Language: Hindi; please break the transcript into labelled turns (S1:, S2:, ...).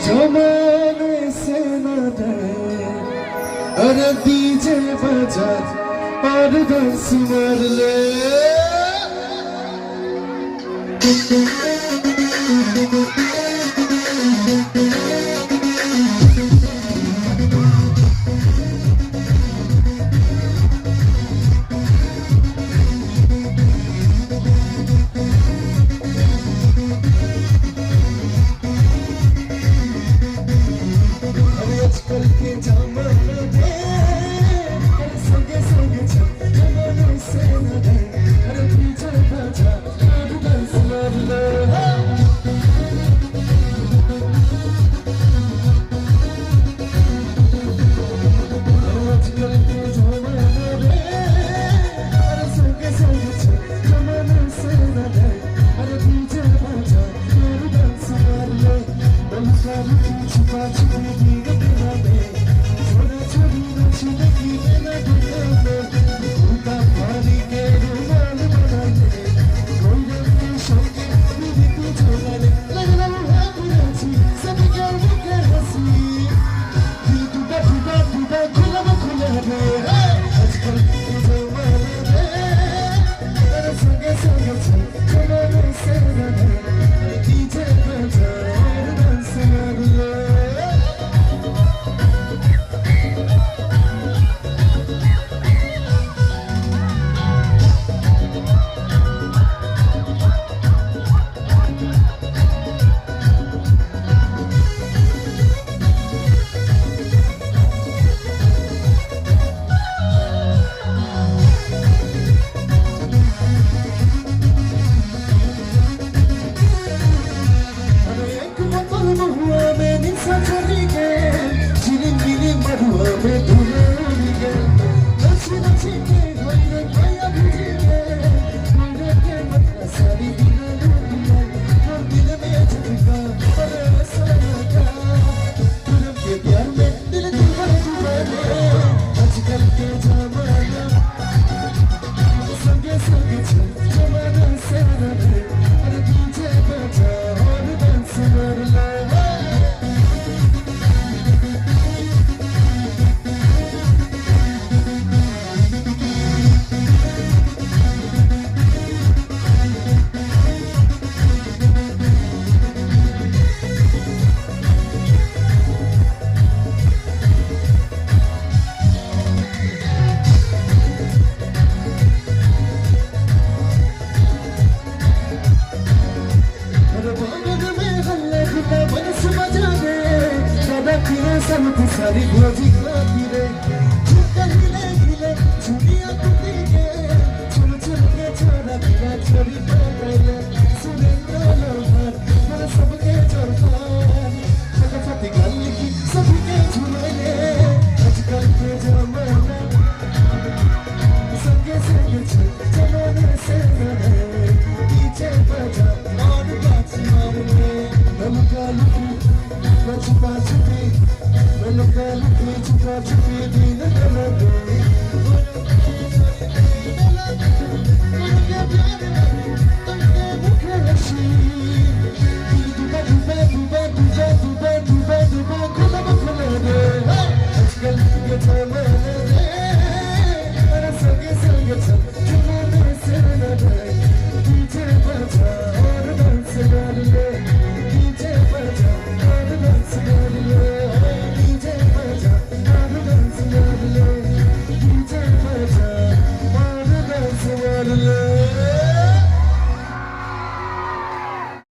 S1: जमाने से न डरे अरे डीजे बजा और डांस मार ले सारी भोजी खाती रे झुका हिले हिले चुनिया टूटी के चुन चुन के छोरा बिना छोरी पकड़े सुने लोहार मेरे सबके चरखार फटाफट गल की सबके झुमले आजकल के जमाना संगे संगे जमाने से रहे डीजे बजा और बात मारने नमका लुकी मैं छुपा छुपी Look at me, you got to be in the melody. Love